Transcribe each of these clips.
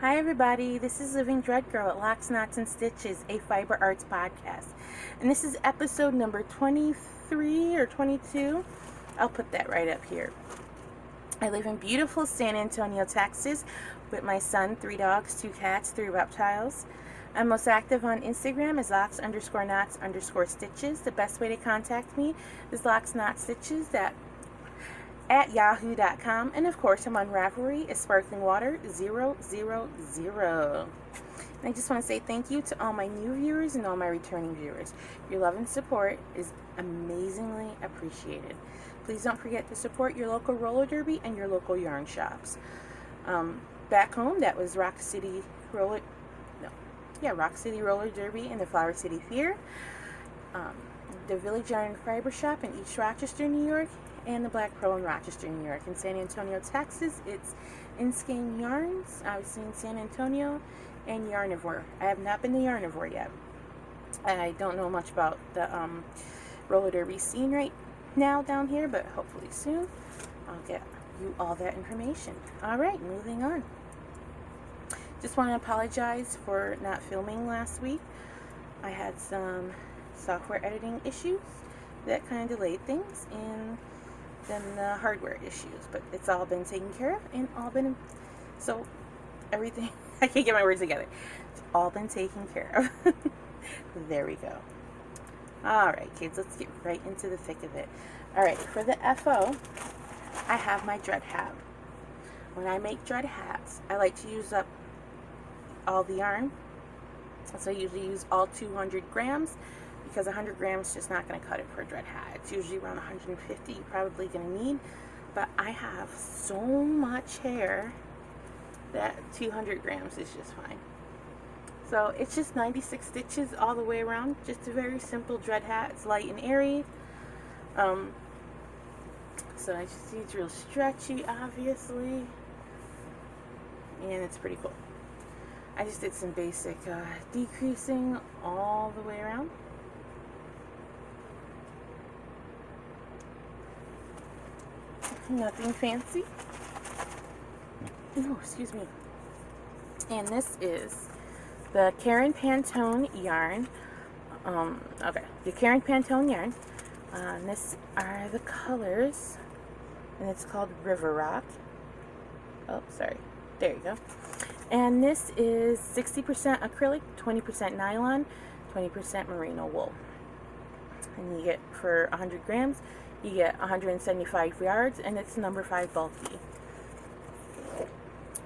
Hi everybody, this is Living Dread Girl at Locks, Knots, and Stitches, a fiber arts podcast. And this is episode number 23 or 22. I'll put that right up here. I live in beautiful San Antonio, Texas with my son, 3 dogs, 2 cats, 3 reptiles. I'm most active on Instagram as locks_knots_stitches. The best way to contact me is locksnotstitches at yahoo.com, and of course I'm on Ravelry as Sparkling Water 000. And I just want to say thank you to all my new viewers and all my returning viewers. Your love and support is amazingly appreciated. Please don't forget to support your local roller derby and your local yarn shops. Back home, that was Rock City Roller Derby and the Flower City Fair. The Village Yarn and Fiber Shop in East Rochester, New York, and the Black Pearl in Rochester, New York. In San Antonio, Texas, it's Inskein Yarns, obviously in San Antonio, and Yarnivore. I have not been to Yarnivore yet. I don't know much about the roller derby scene right now down here, but hopefully soon I'll get you all that information. Alright, moving on. Just want to apologize for not filming last week. I had some software editing issues that kind of delayed things, and then the hardware issues, but it's all been taken care of and so everything, I can't get my words together. It's all been taken care of. There we go. Alright kids, let's get right into the thick of it. Alright, for the FO, I have my dread hat. When I make dread hats, I like to use up all the yarn. So I usually use all 200 grams because 100 grams is just not going to cut it for a dread hat. It's usually around 150 you're probably going to need. But I have so much hair that 200 grams is just fine. So it's just 96 stitches all the way around. Just a very simple dread hat. It's light and airy. So I just see it's real stretchy, obviously. And it's pretty cool. I just did some basic decreasing all the way around. Nothing fancy. Oh, excuse me. And this is the Caron Pantone yarn. The Caron Pantone yarn. This are the colors, and it's called River Rock. Oh, sorry. There you go. And this is 60% acrylic, 20% nylon, 20% merino wool. And you get, for 100 grams, you get 175 yards, and it's number 5 bulky.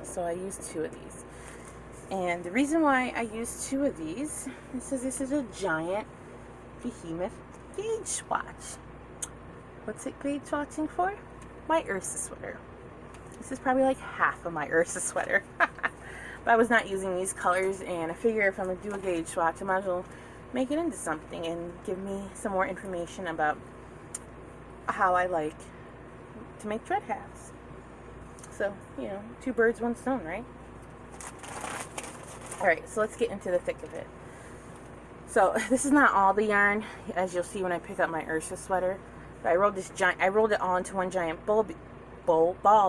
So I used 2 of these. And the reason why I used 2 of these is this is a giant behemoth gauge swatch. What's it gauge swatching for? My Ursa sweater. This is probably like half of my Ursa sweater. But I was not using these colors, and I figure if I'm going to do a gauge swatch, I might as well make it into something and give me some more information about how I like to make dread hats. So, 2 birds, 1 stone, right? Alright, so let's get into the thick of it. So, this is not all the yarn, as you'll see when I pick up my Ursa sweater. But I rolled it all into one giant ball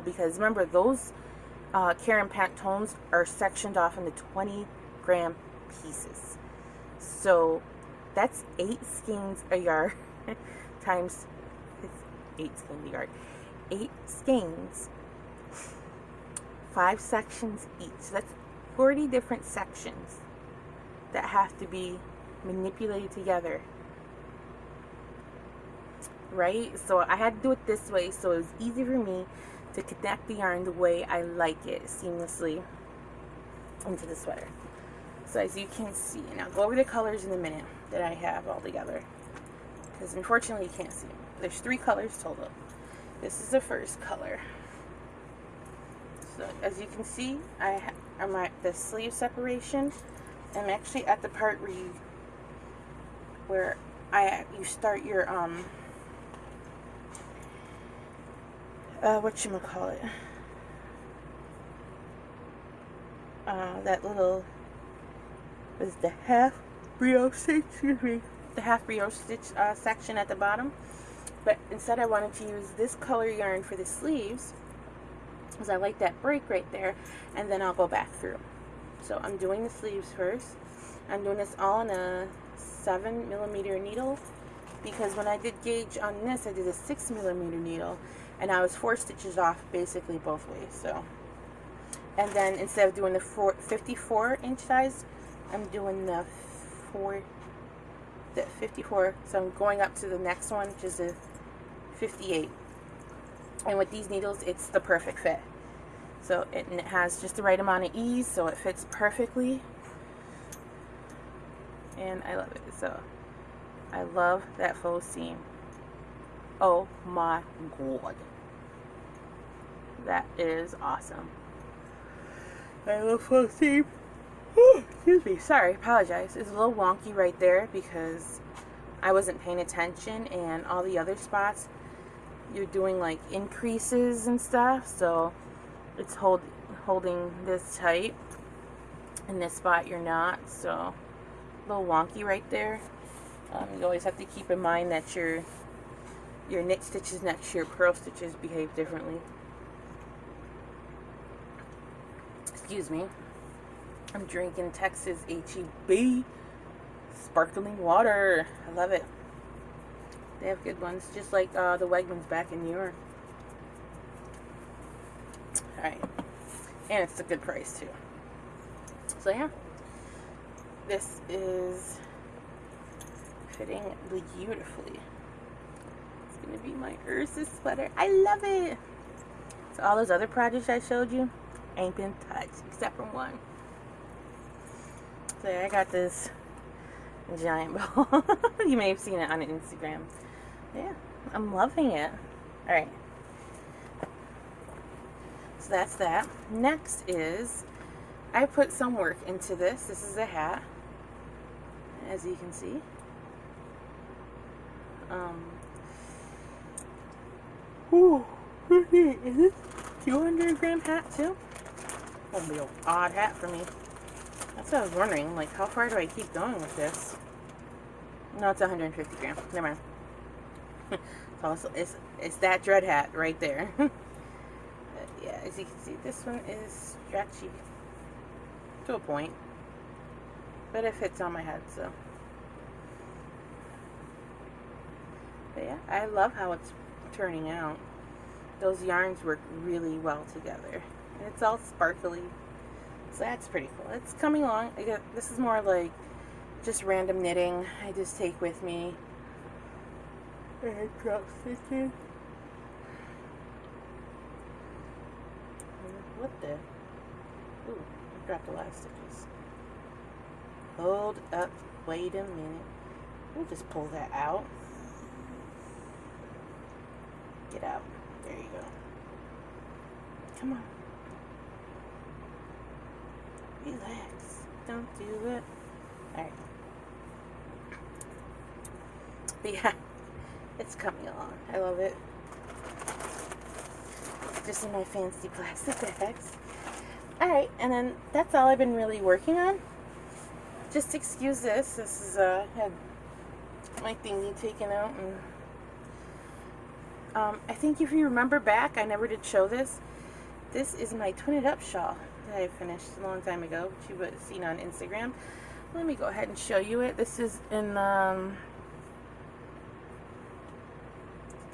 because remember, those Caron Pantones are sectioned off into 20-gram pieces. So that's 8 skeins a yard times 8 skeins a yard. 8 skeins, 5 sections each. So that's 40 different sections that have to be manipulated together. Right? So I had to do it this way so it was easy for me to connect the yarn the way I like it, seamlessly into the sweater. So as you can see, and I'll go over the colors in a minute that I have all together, because unfortunately you can't see them. There's 3 colors total. This is the first color. So as you can see, I'm at the sleeve separation. I'm actually at the part where you start your whatchamacallit, that little, was the half brioche stitch section at the bottom. But instead I wanted to use this color yarn for the sleeves, because I like that break right there, and then I'll go back through. So I'm doing the sleeves first. I'm doing this all on a 7mm needle, because when I did gauge on this, I did a 6mm needle, and I was 4 stitches off basically both ways. So, and then instead of doing the 54-inch size, I'm doing the 54. So I'm going up to the next one, which is a 58. And with these needles, it's the perfect fit. So it has just the right amount of ease, so it fits perfectly. And I love it. So I love that faux seam. Oh my god. That is awesome. I love faux seam. Excuse me. Sorry, apologize. It's a little wonky right there because I wasn't paying attention, and all the other spots you're doing like increases and stuff, so it's holding this tight, and this spot you're not, so a little wonky right there. You always have to keep in mind that your knit stitches next to your purl stitches behave differently. Excuse me. I'm drinking Texas H-E-B sparkling water. I love it. They have good ones, just like the Wegmans back in New York. Alright. And it's a good price too. So yeah. This is fitting beautifully. It's going to be my Ursa sweater. I love it. So all those other projects I showed you ain't been touched except for one. So yeah, I got this giant ball. You may have seen it on Instagram. Yeah, I'm loving it. Alright. So that's that. Next is, I put some work into this. This is a hat, as you can see. Is this 200-gram hat too? That'll be an odd hat for me. That's what I was wondering. Like, how far do I keep going with this? No, it's 150 gram. Never mind. It's that dread hat right there. Yeah, as you can see, this one is stretchy to a point, but it fits on my head, so. But yeah, I love how it's turning out. Those yarns work really well together, and it's all sparkly, so that's pretty cool. It's coming along. This is more like just random knitting I just take with me. And drop stitches. What the? Ooh, I dropped a lot of stitches. Hold up. Wait a minute. We'll just pull that out. Get out. There you go. Come on. Relax. Don't do it. Alright. But yeah, it's coming along. I love it. Just in my fancy plastic bags. Alright, and then that's all I've been really working on. Just excuse this. This is, had my thingy taken out. And I think if you remember back, I never did show this. This is my twin up shawl that I finished a long time ago, which you would have seen on Instagram. Let me go ahead and show you it. This is in,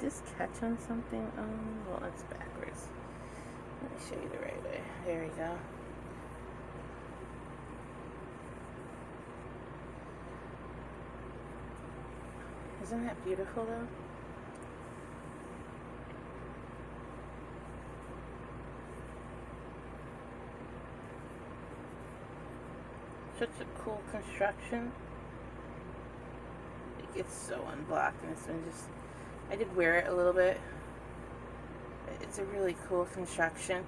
did this catch on something? Well, it's backwards. Let me show you the right way. There we go. Isn't that beautiful, though? Such a cool construction. It gets so unblocked, and this one just, I did wear it a little bit. It's a really cool construction,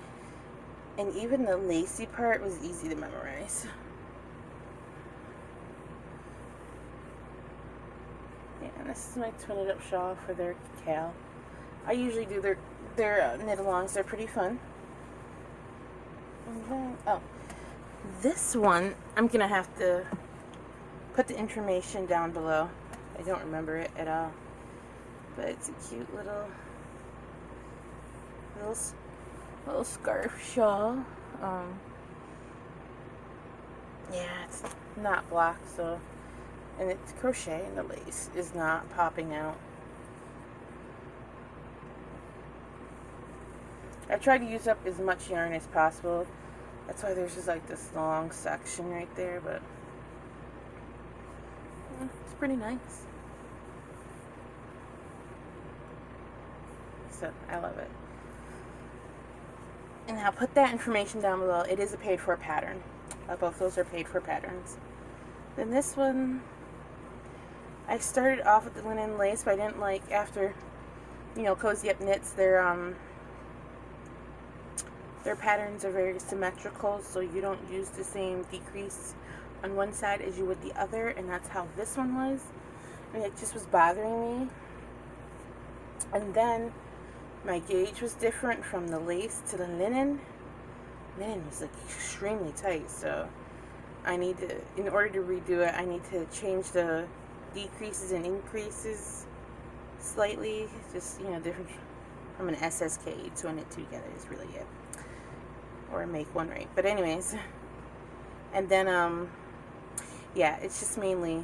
and even the lacy part was easy to memorize. Yeah, and this is my twin up shawl for their cal. I usually do their knit-alongs. They're pretty fun. And then, oh, this one, I'm going to have to put the information down below. I don't remember it at all. But it's a cute little little scarf shawl. Yeah, it's not blocked, so, and it's crochet, and the lace is not popping out. I try to use up as much yarn as possible. That's why there's just like this long section right there, but it's pretty nice. So I love it. And I'll put that information down below. It is a paid for pattern. Both those are paid for patterns. Then this one, I started off with the linen lace, but I didn't like, after, you know, Cozy Up Knits, their patterns are very symmetrical, so you don't use the same decrease on one side as you would the other, and that's how this one was. And it just was bothering me. And then my gauge was different from the lace to the linen. Linen was like extremely tight, so I need to, in order to redo it, I need to change the decreases and increases slightly. Just, you know, different from an SSK to a knit together is really it. Or make one right. But anyways, and then yeah, it's just mainly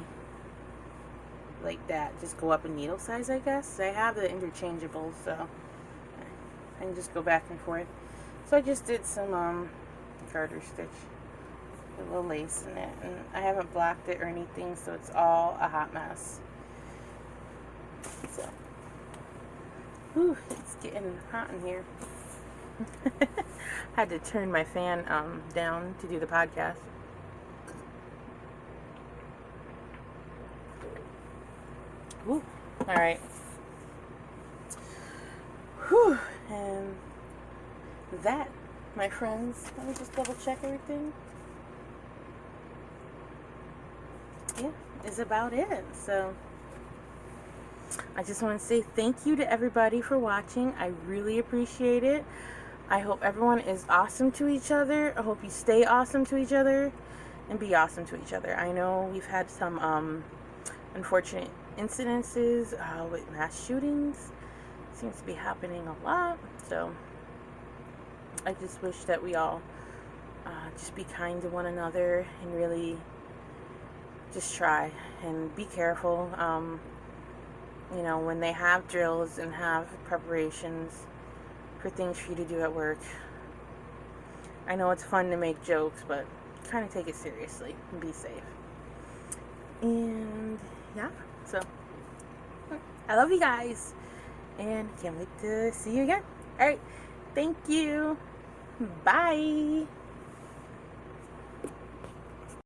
like that. Just go up in needle size, I guess. I have the interchangeable, so I can just go back and forth. So I just did some garter stitch, a little lace in it, and I haven't blocked it or anything, so it's all a hot mess. So, whew, it's getting hot in here. Had to turn my fan down to do the podcast. Woo. All right. Whew. And that, my friends, let me just double check everything. Yeah, is about it. So I just want to say thank you to everybody for watching. I really appreciate it. I hope everyone is awesome to each other. I hope you stay awesome to each other and be awesome to each other. I know we've had some unfortunate incidences with mass shootings. Seems to be happening a lot. So I just wish that we all just be kind to one another and really just try and be careful. You know, when they have drills and have preparations for things for you to do at work, I know it's fun to make jokes, but kind of take it seriously and be safe. And yeah, so I love you guys and can't wait to see you again. All right, thank you. Bye.